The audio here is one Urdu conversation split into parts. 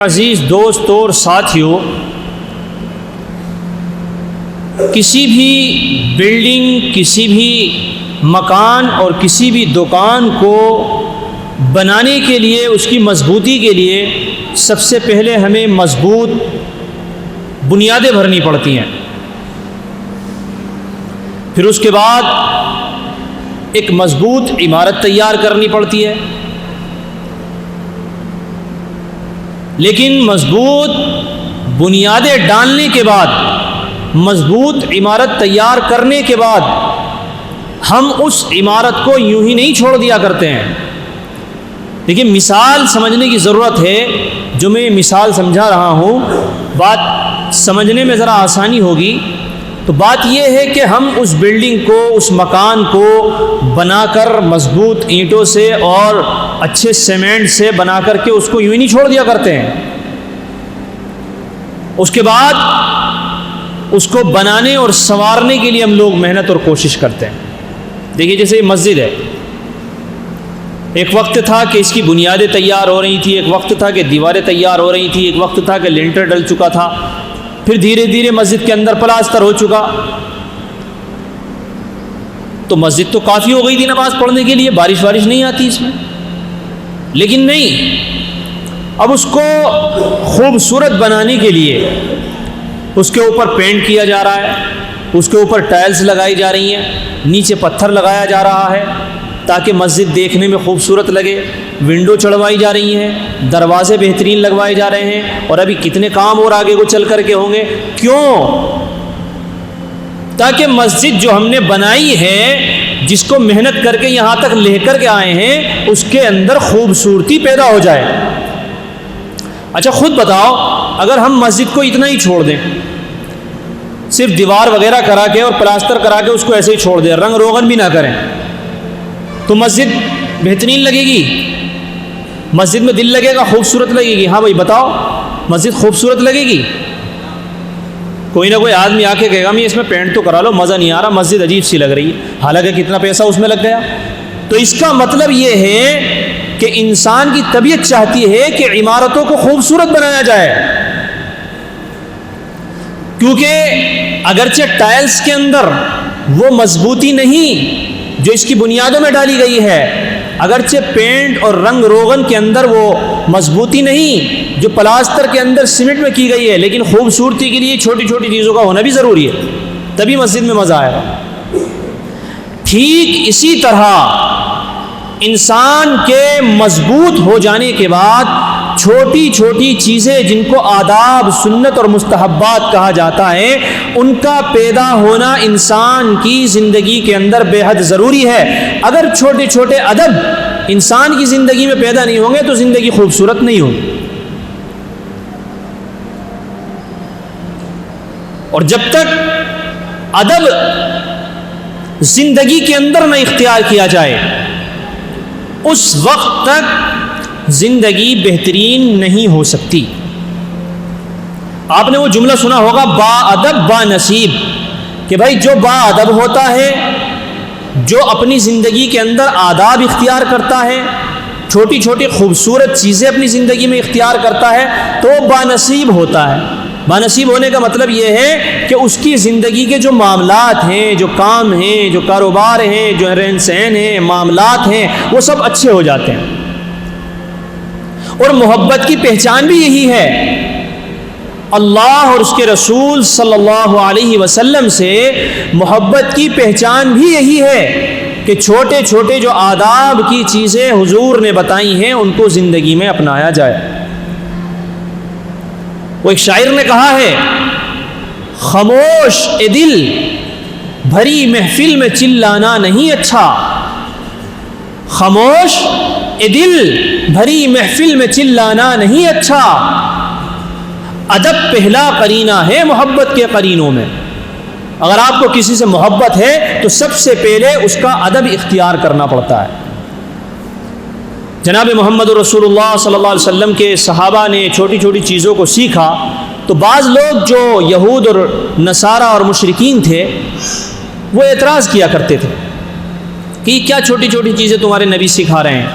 عزیز دوستوں اور ساتھیوں، کسی بھی بلڈنگ، کسی بھی مکان اور کسی بھی دکان کو بنانے کے لیے، اس کی مضبوطی کے لیے سب سے پہلے ہمیں مضبوط بنیادیں بھرنی پڑتی ہیں، پھر اس کے بعد ایک مضبوط عمارت تیار کرنی پڑتی ہے۔ لیکن مضبوط بنیادیں ڈالنے کے بعد، مضبوط عمارت تیار کرنے کے بعد ہم اس عمارت کو یوں ہی نہیں چھوڑ دیا کرتے ہیں۔ دیکھیے، مثال سمجھنے کی ضرورت ہے۔ جو میں مثال سمجھا رہا ہوں، بات سمجھنے میں ذرا آسانی ہوگی۔ تو بات یہ ہے کہ ہم اس بلڈنگ کو، اس مکان کو بنا کر مضبوط اینٹوں سے اور اچھے سیمنٹ سے بنا کر کے اس کو یوں ہی نہیں چھوڑ دیا کرتے ہیں۔ اس کے بعد اس کو بنانے اور سنوارنے کے لیے ہم لوگ محنت اور کوشش کرتے ہیں۔ دیکھیے، جیسے یہ مسجد ہے، ایک وقت تھا کہ اس کی بنیادیں تیار ہو رہی تھی، ایک وقت تھا کہ دیواریں تیار ہو رہی تھی، ایک وقت تھا کہ لنٹر ڈل چکا تھا، پھر دھیرے دھیرے مسجد کے اندر پلاسٹر ہو چکا۔ تو مسجد تو کافی ہو گئی تھی نماز پڑھنے کے لیے، بارش نہیں آتی اس میں۔ لیکن نہیں، اب اس کو خوبصورت بنانے کے لیے اس کے اوپر پینٹ کیا جا رہا ہے، اس کے اوپر ٹائلز لگائی جا رہی ہیں، نیچے پتھر لگایا جا رہا ہے تاکہ مسجد دیکھنے میں خوبصورت لگے، ونڈو چڑھوائی جا رہی ہیں، دروازے بہترین لگوائے جا رہے ہیں، اور ابھی کتنے کام اور آگے کو چل کر کے ہوں گے۔ کیوں؟ تاکہ مسجد جو ہم نے بنائی ہے، جس کو محنت کر کے یہاں تک لے کر کے آئے ہیں، اس کے اندر خوبصورتی پیدا ہو جائے۔ اچھا، خود بتاؤ، اگر ہم مسجد کو اتنا ہی چھوڑ دیں، صرف دیوار وغیرہ کرا کے اور پلاسٹر کرا کے اس کو ایسے ہی چھوڑ دیں، رنگ روغن بھی نہ کریں، تو مسجد بہترین لگے گی؟ مسجد میں دل لگے گا، خوبصورت لگے گی؟ ہاں بھائی بتاؤ، مسجد خوبصورت لگے گی؟ کوئی نہ کوئی آدمی آ کے کہے گا میں اس میں پینٹ تو کرا لو، مزہ نہیں آ رہا، مسجد عجیب سی لگ رہی ہے، حالانکہ کتنا پیسہ اس میں لگ گیا۔ تو اس کا مطلب یہ ہے کہ انسان کی طبیعت چاہتی ہے کہ عمارتوں کو خوبصورت بنایا جائے، کیونکہ اگرچہ ٹائلز کے اندر وہ مضبوطی نہیں جو اس کی بنیادوں میں ڈالی گئی ہے، اگرچہ پینٹ اور رنگ روغن کے اندر وہ مضبوطی نہیں جو پلاسٹر کے اندر سیمنٹ میں کی گئی ہے، لیکن خوبصورتی کے لیے چھوٹی چھوٹی چیزوں کا ہونا بھی ضروری ہے، تبھی مسجد میں مزہ آئے گا۔ ٹھیک اسی طرح انسان کے مضبوط ہو جانے کے بعد چھوٹی چھوٹی چیزیں جن کو آداب، سنت اور مستحبات کہا جاتا ہے، ان کا پیدا ہونا انسان کی زندگی کے اندر بے حد ضروری ہے۔ اگر چھوٹے چھوٹے ادب انسان کی زندگی میں پیدا نہیں ہوں گے تو زندگی خوبصورت نہیں ہوگی۔ اور جب تک ادب زندگی کے اندر نہ اختیار کیا جائے، اس وقت تک زندگی بہترین نہیں ہو سکتی۔ آپ نے وہ جملہ سنا ہوگا، با ادب با نصیب، کہ بھائی جو با ادب ہوتا ہے، جو اپنی زندگی کے اندر آداب اختیار کرتا ہے، چھوٹی چھوٹی خوبصورت چیزیں اپنی زندگی میں اختیار کرتا ہے، تو وہ با نصیب ہوتا ہے۔ با نصیب ہونے کا مطلب یہ ہے کہ اس کی زندگی کے جو معاملات ہیں، جو کام ہیں، جو کاروبار ہیں، جو رہن سہن ہیں، معاملات ہیں، وہ سب اچھے ہو جاتے ہیں۔ اور محبت کی پہچان بھی یہی ہے۔ اللہ اور اس کے رسول صلی اللہ علیہ وسلم سے محبت کی پہچان بھی یہی ہے کہ چھوٹے چھوٹے جو آداب کی چیزیں حضور نے بتائی ہیں، ان کو زندگی میں اپنایا جائے۔ وہ ایک شاعر نے کہا ہے، خاموش اے دل بھری محفل میں چلانا نہیں اچھا، خاموش اے دل بھری محفل میں چلانا نہیں اچھا، ادب پہلا قرینہ ہے محبت کے قرینوں میں۔ اگر آپ کو کسی سے محبت ہے تو سب سے پہلے اس کا ادب اختیار کرنا پڑتا ہے۔ جناب محمد رسول اللہ صلی اللہ علیہ وسلم کے صحابہ نے چھوٹی چھوٹی چیزوں کو سیکھا، تو بعض لوگ جو یہود اور نصارہ اور مشرکین تھے، وہ اعتراض کیا کرتے تھے کہ کیا چھوٹی چھوٹی چیزیں تمہارے نبی سکھا رہے ہیں۔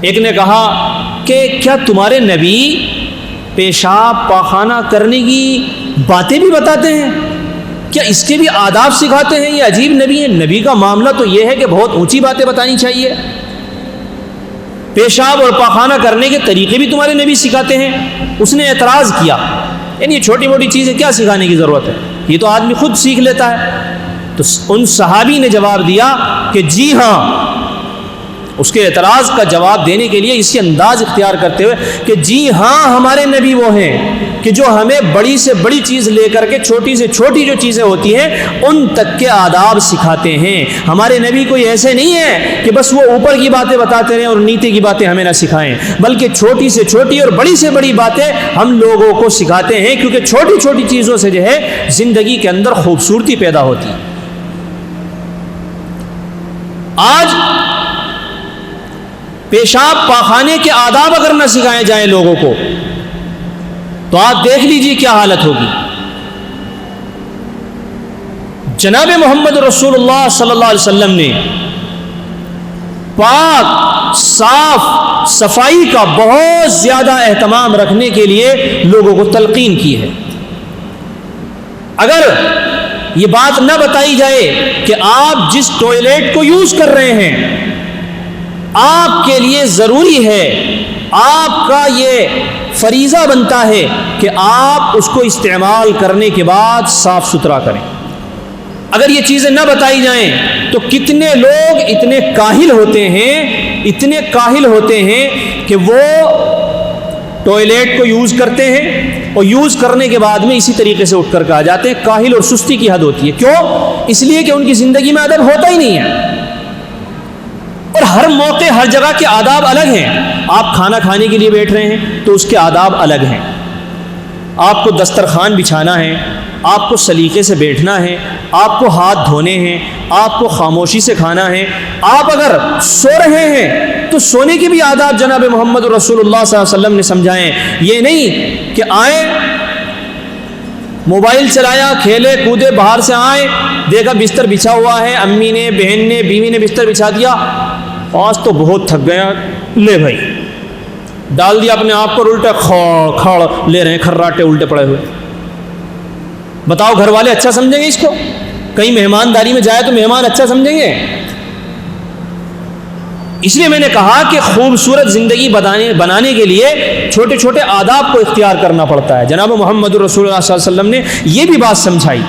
ایک نے کہا کہ کیا تمہارے نبی پیشاب پاخانہ کرنے کی باتیں بھی بتاتے ہیں؟ کیا اس کے بھی آداب سکھاتے ہیں؟ یہ عجیب نبی ہے. نبی کا معاملہ تو یہ ہے کہ بہت اونچی باتیں بتانی چاہیے. پیشاب اور پاخانہ کرنے کے طریقے بھی تمہارے نبی سکھاتے ہیں. اس نے اعتراض کیا، یعنی یہ چھوٹی موٹی چیزیں کیا سکھانے کی ضرورت ہے، یہ تو آدمی خود سیکھ لیتا ہے. تو ان صحابی نے جواب دیا کہ جی ہاں. اس کے اعتراض کا جواب دینے کے لیے اسی انداز اختیار کرتے ہوئے کہ جی ہاں ہمارے نبی وہ ہیں کہ جو ہمیں بڑی سے بڑی چیز لے کر کے چھوٹی سے چھوٹی جو چیزیں ہوتی ہیں ان تک کے آداب سکھاتے ہیں. ہمارے نبی کوئی ایسے نہیں ہے کہ بس وہ اوپر کی باتیں بتاتے رہیں اور نیچے کی باتیں ہمیں نہ سکھائیں، بلکہ چھوٹی سے چھوٹی اور بڑی سے بڑی باتیں ہم لوگوں کو سکھاتے ہیں، کیونکہ چھوٹی چھوٹی چیزوں سے جو ہے زندگی کے اندر خوبصورتی پیدا ہوتی ہے. آج پیشاب پاخانے کے آداب اگر نہ سکھائے جائیں لوگوں کو تو آپ دیکھ لیجئے کیا حالت ہوگی. جناب محمد رسول اللہ صلی اللہ علیہ وسلم نے پاک صاف صفائی کا بہت زیادہ اہتمام رکھنے کے لیے لوگوں کو تلقین کی ہے. اگر یہ بات نہ بتائی جائے کہ آپ جس ٹوائلٹ کو یوز کر رہے ہیں آپ کے لیے ضروری ہے، آپ کا یہ فریضہ بنتا ہے کہ آپ اس کو استعمال کرنے کے بعد صاف ستھرا کریں، اگر یہ چیزیں نہ بتائی جائیں تو کتنے لوگ اتنے کاہل ہوتے ہیں کہ وہ ٹوائلٹ کو یوز کرتے ہیں اور یوز کرنے کے بعد میں اسی طریقے سے اٹھ کر کے آ جاتے ہیں. کاہل اور سستی کی حد ہوتی ہے. کیوں؟ اس لیے کہ ان کی زندگی میں ادب ہوتا ہی نہیں ہے. اور ہر موقع ہر جگہ کے آداب الگ ہیں. آپ کھانا کھانے کے لیے بیٹھ رہے ہیں تو اس کے آداب الگ ہیں. آپ کو دسترخوان بچھانا ہے، آپ کو سلیقے سے بیٹھنا ہے، آپ کو ہاتھ دھونے ہیں، آپ کو خاموشی سے کھانا ہے. آپ اگر سو رہے ہیں تو سونے کے بھی آداب جناب محمد رسول اللہ صلی اللہ علیہ وسلم نے سمجھائے. یہ نہیں کہ آئے موبائل چلایا، کھیلے کودے، باہر سے آئے دیکھا بستر بچھا ہوا ہے، امی نے، بہن نے، بیوی نے بستر بچھا دیا، آج تو بہت تھک گیا، لے بھائی ڈال دیا اپنے آپ کو، الٹے کھڑ لے رہے ہیں کھراٹے الٹے پڑے ہوئے. بتاؤ گھر والے اچھا سمجھیں گے اس کو؟ کہیں مہمانداری میں جائے تو مہمان اچھا سمجھیں گے؟ اس لیے میں نے کہا کہ خوبصورت زندگی بنانے کے لیے چھوٹے چھوٹے آداب کو اختیار کرنا پڑتا ہے. جناب محمد رسول اللہ صلی اللہ علیہ وسلم نے یہ بھی بات سمجھائی.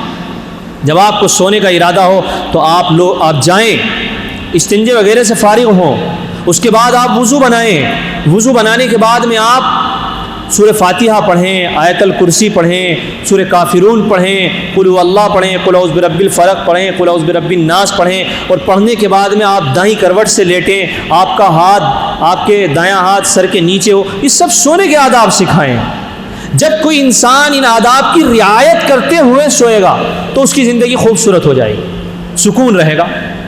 جب آپ کو سونے کا ارادہ ہو تو آپ جائیں، استنجے وغیرہ سے فارغ ہوں، اس کے بعد آپ وضو بنائیں. وضو بنانے کے بعد میں آپ سورہ فاتحہ پڑھیں، آیت الکرسی پڑھیں، سورہ کافرون پڑھیں، قل هو اللہ پڑھیں، قل اعوذ برب الفلق پڑھیں، قل اعوذ برب الناس پڑھیں. اور پڑھنے کے بعد میں آپ دائیں کروٹ سے لیٹیں، آپ کا ہاتھ، آپ کے دایاں ہاتھ سر کے نیچے ہو. یہ سب سونے کے آداب سکھائیں. جب کوئی انسان ان آداب کی رعایت کرتے ہوئے سوئے گا تو اس کی زندگی خوبصورت ہو جائے گی، سکون رہے گا.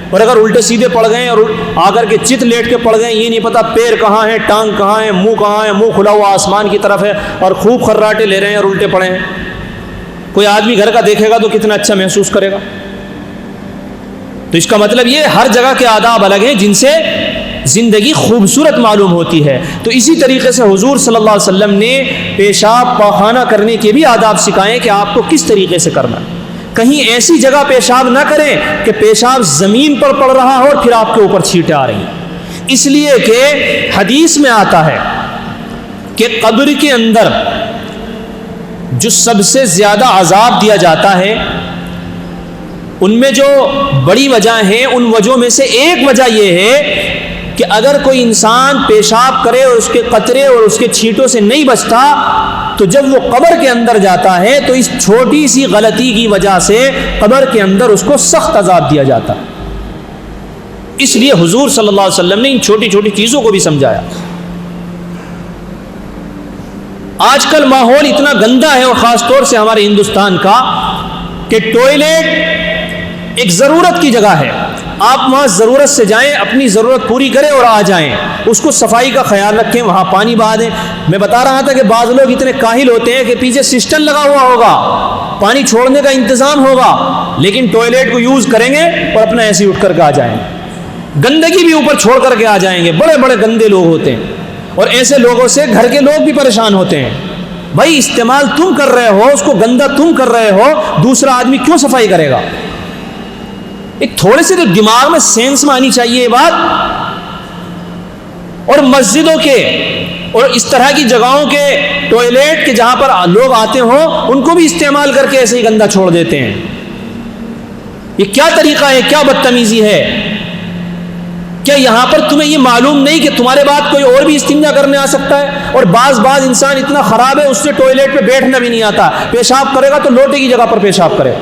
اور اگر الٹے سیدھے پڑ گئے اور آ کر کے چت لیٹ کے پڑ گئے، یہ نہیں پتا پیر کہاں ہے، ٹانگ کہاں ہے، منہ کھلا ہوا آسمان کی طرف ہے اور خوب خراٹے لے رہے ہیں اور الٹے پڑے ہیں، کوئی آدمی گھر کا دیکھے گا تو کتنا اچھا محسوس کرے گا. تو اس کا مطلب یہ ہر جگہ کے آداب الگ ہیں جن سے زندگی خوبصورت معلوم ہوتی ہے. تو اسی طریقے سے حضور صلی اللہ علیہ وسلم نے پیشاب پاخانہ کرنے کے بھی آداب سکھائے کہ آپ کو کس طریقے سے کرنا ہے. کہیں ایسی جگہ پیشاب نہ کریں کہ پیشاب زمین پر پڑ رہا ہو اور پھر آپ کے اوپر چھینٹیں آ رہی ہیں. اس لیے کہ حدیث میں آتا ہے کہ قبر کے اندر جو سب سے زیادہ عذاب دیا جاتا ہے ان میں جو بڑی وجہ ہیں، ان وجہوں میں سے ایک وجہ یہ ہے کہ اگر کوئی انسان پیشاب کرے اور اس کے قطرے اور اس کے چھینٹوں سے نہیں بچتا تو جب وہ قبر کے اندر جاتا ہے تو اس چھوٹی سی غلطی کی وجہ سے قبر کے اندر اس کو سخت عذاب دیا جاتا. اس لیے حضور صلی اللہ علیہ وسلم نے ان چھوٹی چھوٹی چیزوں کو بھی سمجھایا. آج کل ماحول اتنا گندا ہے اور خاص طور سے ہمارے ہندوستان کا کہ ٹوائلٹ ایک ضرورت کی جگہ ہے. آپ وہاں ضرورت سے جائیں، اپنی ضرورت پوری کریں اور آ جائیں. اس کو صفائی کا خیال رکھیں، وہاں پانی بہا دیں. میں بتا رہا تھا کہ بعض لوگ اتنے کاہل ہوتے ہیں کہ پیچھے سسٹم لگا ہوا ہوگا، پانی چھوڑنے کا انتظام ہوگا، لیکن ٹوائلٹ کو یوز کریں گے اور اپنا ایسے اٹھ کر کے آ جائیں گے. گندگی بھی اوپر چھوڑ کر کے آ جائیں گے. بڑے بڑے گندے لوگ ہوتے ہیں. اور ایسے لوگوں سے گھر کے لوگ بھی پریشان ہوتے ہیں. بھائی استعمال تم کر رہے ہو، اس کو گندا تم کر رہے ہو، دوسرا آدمی کیوں صفائی کرے گا؟ ایک تھوڑے سے تو دماغ میں سینس میں آنی چاہیے یہ بات. اور مسجدوں کے اور اس طرح کی جگہوں کے ٹوائلٹ کے جہاں پر لوگ آتے ہوں ان کو بھی استعمال کر کے ایسے ہی گندا چھوڑ دیتے ہیں. یہ کیا طریقہ ہے؟ کیا بدتمیزی ہے؟ کیا یہاں پر تمہیں یہ معلوم نہیں کہ تمہارے بعد کوئی اور بھی استنجا کرنے آ سکتا ہے؟ اور بعض انسان اتنا خراب ہے اس سے ٹوائلٹ پہ بیٹھنا بھی نہیں آتا، پیشاب کرے گا تو لوٹے کی جگہ پر پیشاب کرے.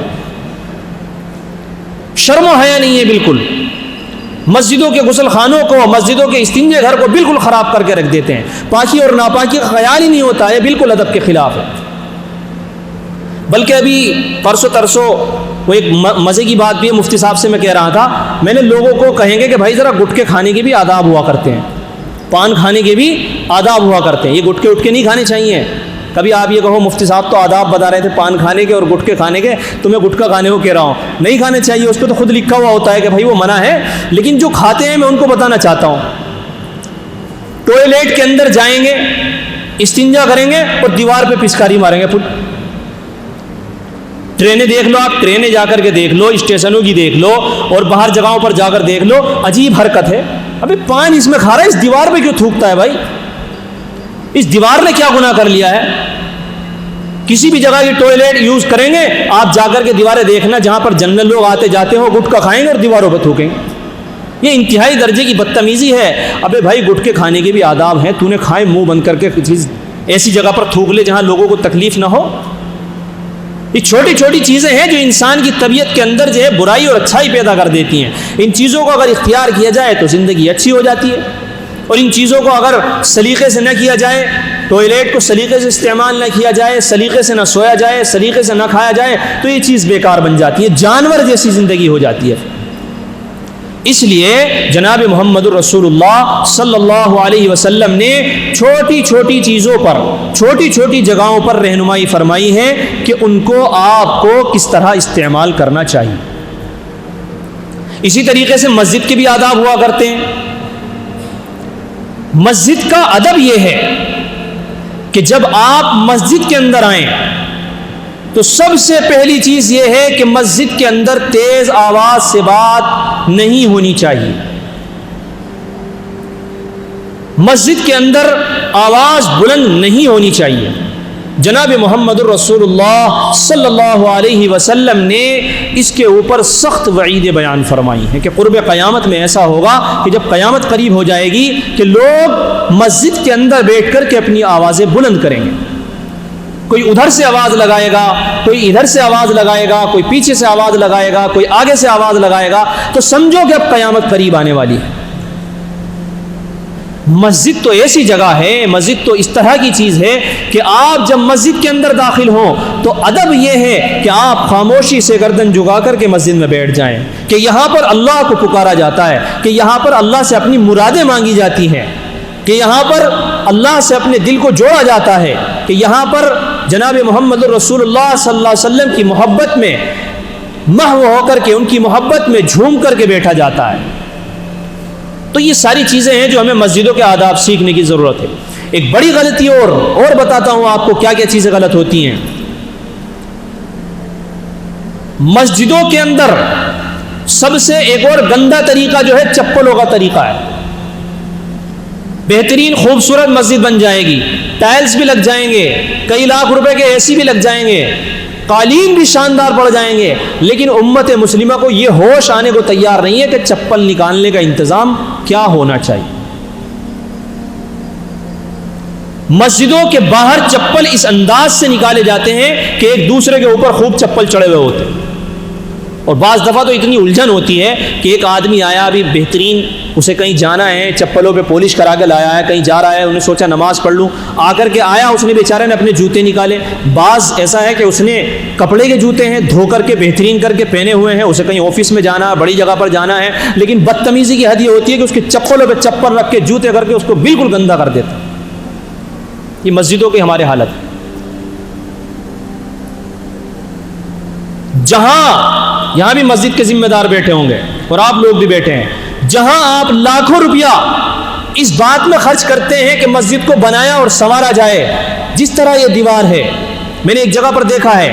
شرم و حیا نہیں ہے بالکل. مسجدوں کے غسل خانوں کو، مسجدوں کے استنجے گھر کو بالکل خراب کر کے رکھ دیتے ہیں. پاکی اور ناپاکی کا خیال ہی نہیں ہوتا ہے، بالکل ادب کے خلاف ہے. بلکہ ابھی پرسوں ترسوں وہ ایک مزے کی بات بھی ہے، مفتی صاحب سے میں کہہ رہا تھا، میں نے لوگوں کو کہیں گے کہ بھائی ذرا گٹکے کھانے کے بھی آداب ہوا کرتے ہیں، پان کھانے کے بھی آداب ہوا کرتے ہیں. یہ گٹکے اٹکے نہیں کھانے چاہیے. کبھی آپ یہ کہو مفتی صاحب تو آداب بتا رہے تھے پان کھانے کے اور گٹکے کھانے کے، تو میں گٹکا کھانے کو کہہ رہا ہوں. نہیں کھانے چاہیے، اس پہ تو خود لکھا ہوا ہوتا ہے کہ بھائی وہ منع ہے، لیکن جو کھاتے ہیں میں ان کو بتانا چاہتا ہوں. ٹوائلٹ کے اندر جائیں گے، استنجا کریں گے اور دیوار پہ پچکاری ماریں گے. ٹرینیں دیکھ لو آپ، ٹرینیں جا کر کے دیکھ لو، اسٹیشنوں کی دیکھ لو اور باہر جگہوں پر جا کر دیکھ لو، عجیب حرکت ہے. ابھی پان اس میں کھا رہا ہے، اس دیوار پہ کیوں تھوکتا ہے بھائی؟ اس دیوار نے کیا گناہ کر لیا ہے؟ کسی بھی جگہ کی ٹوائلٹ یوز کریں گے آپ، جا کر کے دیواریں دیکھنا جہاں پر جنرل لوگ آتے جاتے ہو، گٹکا کھائیں گے اور دیواروں پہ تھوکیں گے. یہ انتہائی درجے کی بدتمیزی ہے. ابے بھائی گٹکے کھانے کے بھی آداب ہیں، تو نے کھائے منہ بند کر کے چیز ایسی جگہ پر تھوک لے جہاں لوگوں کو تکلیف نہ ہو. یہ چھوٹی چھوٹی چیزیں ہیں جو انسان کی طبیعت کے اندر جو ہے برائی اور اچھائی پیدا کر دیتی ہیں. ان چیزوں کو اگر اختیار کیا جائے تو زندگی اچھی ہو جاتی ہے، اور ان چیزوں کو اگر سلیقے سے نہ کیا جائے، ٹوائلٹ کو سلیقے سے استعمال نہ کیا جائے، سلیقے سے نہ سویا جائے، سلیقے سے نہ کھایا جائے، تو یہ چیز بیکار بن جاتی ہے، جانور جیسی زندگی ہو جاتی ہے. اس لیے جناب محمد الرسول اللہ صلی اللہ علیہ وسلم نے چھوٹی چھوٹی چیزوں پر، چھوٹی چھوٹی جگہوں پر رہنمائی فرمائی ہے کہ ان کو آپ کو کس طرح استعمال کرنا چاہیے. اسی طریقے سے مسجد کے بھی آداب ہوا کرتے ہیں. مسجد کا ادب یہ ہے کہ جب آپ مسجد کے اندر آئیں تو سب سے پہلی چیز یہ ہے کہ مسجد کے اندر تیز آواز سے بات نہیں ہونی چاہیے. مسجد کے اندر آواز بلند نہیں ہونی چاہیے. جناب محمد الرسول اللہ صلی اللہ علیہ وسلم نے اس کے اوپر سخت وعیدیں بیان فرمائی ہیں کہ قرب قیامت میں ایسا ہوگا کہ جب قیامت قریب ہو جائے گی کہ لوگ مسجد کے اندر بیٹھ کر کے اپنی آوازیں بلند کریں گے. کوئی ادھر سے آواز لگائے گا، کوئی ادھر سے آواز لگائے گا، کوئی پیچھے سے آواز لگائے گا، کوئی آگے سے آواز لگائے گا، تو سمجھو کہ اب قیامت قریب آنے والی ہے. مسجد تو ایسی جگہ ہے، مسجد تو اس طرح کی چیز ہے کہ آپ جب مسجد کے اندر داخل ہوں تو ادب یہ ہے کہ آپ خاموشی سے گردن جھکا کر کے مسجد میں بیٹھ جائیں، کہ یہاں پر اللہ کو پکارا جاتا ہے، کہ یہاں پر اللہ سے اپنی مرادیں مانگی جاتی ہیں، کہ یہاں پر اللہ سے اپنے دل کو جوڑا جاتا ہے، کہ یہاں پر جناب محمد الرسول اللہ صلی اللہ علیہ وسلم کی محبت میں محو ہو کر کے، ان کی محبت میں جھوم کر کے بیٹھا جاتا ہے. تو یہ ساری چیزیں ہیں جو ہمیں مسجدوں کے آداب سیکھنے کی ضرورت ہے. ایک بڑی غلطی اور بتاتا ہوں آپ کو کیا کیا چیزیں غلط ہوتی ہیں. مسجدوں کے اندر سب سے ایک اور گندا طریقہ جو ہے چپلوں کا طریقہ ہے. بہترین خوبصورت مسجد بن جائے گی، ٹائلز بھی لگ جائیں گے، کئی لاکھ روپے کے اے سی بھی لگ جائیں گے، قالین بھی شاندار پڑ جائیں گے، لیکن امت مسلمہ کو یہ ہوش آنے کو تیار نہیں ہے کہ چپل نکالنے کا انتظام کیا ہونا چاہیے. مسجدوں کے باہر چپل اس انداز سے نکالے جاتے ہیں کہ ایک دوسرے کے اوپر خوب چپل چڑھے ہوئے ہوتے ہیں، اور بعض دفعہ تو اتنی الجھن ہوتی ہے کہ ایک آدمی آیا ابھی بہترین، اسے کہیں جانا ہے، چپلوں پہ پولش کرا کے لایا ہے، کہیں جا رہا ہے، انہیں سوچا نماز پڑھ لوں، آ کر کے آیا، اس نے بیچارے نے اپنے جوتے نکالے. بعض ایسا ہے کہ اس نے کپڑے کے جوتے ہیں دھو کر کے بہترین کر کے پہنے ہوئے ہیں، اسے کہیں آفس میں جانا ہے، بڑی جگہ پر جانا ہے، لیکن بدتمیزی کی حد یہ ہوتی ہے کہ اس کے چپلوں پہ چپل رکھ کے جوتے کر کے اس کو بالکل گندا کر دیتا. یہ مسجدوں کی ہمارے حالت. یہاں بھی مسجد کے ذمہ دار بیٹھے ہوں گے اور آپ لوگ بھی بیٹھے ہیں، جہاں آپ لاکھوں روپیہ اس بات میں خرچ کرتے ہیں کہ مسجد کو بنایا اور سنوارا جائے. جس طرح یہ دیوار ہے، میں نے ایک جگہ پر دیکھا ہے،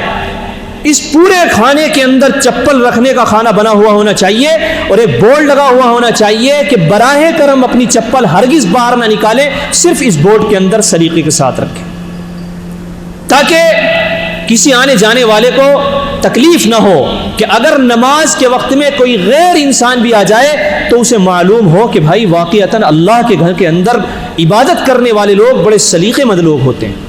اس پورے کھانے کے اندر چپل رکھنے کا خانہ بنا ہوا ہونا چاہیے اور ایک بورڈ لگا ہوا ہونا چاہیے کہ براہ کرم اپنی چپل ہرگز باہر نہ نکالیں، صرف اس بورڈ کے اندر سلیقے کے ساتھ رکھیں، تاکہ کسی آنے جانے والے کو تکلیف نہ ہو کہ اگر نماز کے وقت میں کوئی غیر انسان بھی آ جائے تو اسے معلوم ہو کہ بھائی واقعتاً اللہ کے گھر کے اندر عبادت کرنے والے لوگ بڑے سلیقے مند لوگ ہوتے ہیں.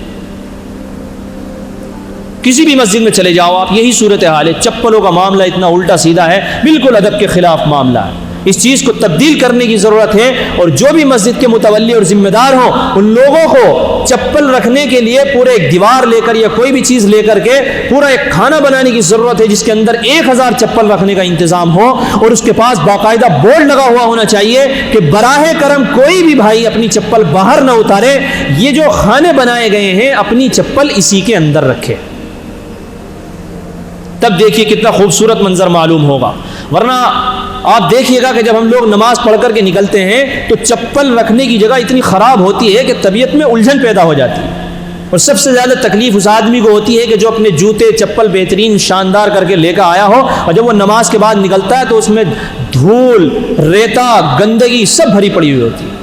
کسی بھی مسجد میں چلے جاؤ آپ، یہی صورتحال ہے. چپلوں کا معاملہ اتنا الٹا سیدھا ہے، بالکل ادب کے خلاف معاملہ ہے. اس چیز کو تبدیل کرنے کی ضرورت ہے، اور جو بھی مسجد کے متولی اور ذمہ دار ہوں ان لوگوں کو چپل رکھنے کے لیے پورے ایک دیوار لے کر یا کوئی بھی چیز لے کر کے پورا ایک کھانا بنانے کی ضرورت ہے جس کے اندر 1000 چپل رکھنے کا انتظام ہو، اور اس کے پاس باقاعدہ بورڈ لگا ہوا ہونا چاہیے کہ براہ کرم کوئی بھی بھائی اپنی چپل باہر نہ اتارے، یہ جو کھانے بنائے گئے ہیں اپنی چپل اسی کے اندر رکھے. تب دیکھیے کتنا خوبصورت منظر معلوم ہوگا. ورنہ آپ دیکھیے گا کہ جب ہم لوگ نماز پڑھ کر کے نکلتے ہیں تو چپل رکھنے کی جگہ اتنی خراب ہوتی ہے کہ طبیعت میں الجھن پیدا ہو جاتی ہے، اور سب سے زیادہ تکلیف اس آدمی کو ہوتی ہے کہ جو اپنے جوتے چپل بہترین شاندار کر کے لے کر آیا ہو، اور جب وہ نماز کے بعد نکلتا ہے تو اس میں دھول، ریتا، گندگی سب بھری پڑی ہوئی ہوتی ہے.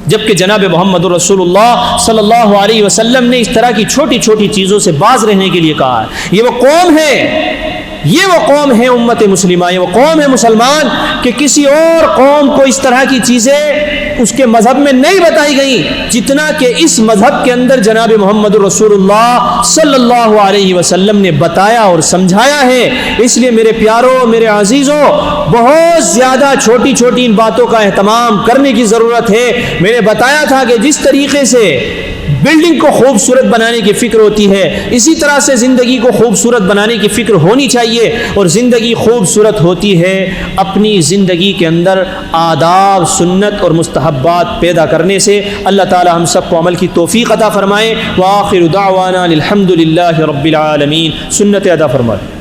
جبکہ جناب محمد رسول اللہ صلی اللہ علیہ وسلم نے اس طرح کی چھوٹی چھوٹی چیزوں سے باز رہنے کے لیے کہا ہے. یہ وہ قوم ہے امت مسلمہ، یہ وہ قوم ہے مسلمان کہ کسی اور قوم کو اس طرح کی چیزیں اس کے مذہب میں نہیں بتائی گئیں جتنا کہ اس مذہب کے اندر جناب محمد رسول اللہ صلی اللہ علیہ وسلم نے بتایا اور سمجھایا ہے. اس لیے میرے پیاروں، میرے عزیزوں، بہت زیادہ چھوٹی چھوٹی ان باتوں کا اہتمام کرنے کی ضرورت ہے. میں نے بتایا تھا کہ جس طریقے سے بلڈنگ کو خوبصورت بنانے کی فکر ہوتی ہے، اسی طرح سے زندگی کو خوبصورت بنانے کی فکر ہونی چاہیے، اور زندگی خوبصورت ہوتی ہے اپنی زندگی کے اندر آداب، سنت اور مستحبات پیدا کرنے سے. اللہ تعالی ہم سب کو عمل کی توفیق عطا فرمائے. وآخر دعوانا الحمد للہ رب العالمین. سنت ادا فرمائے.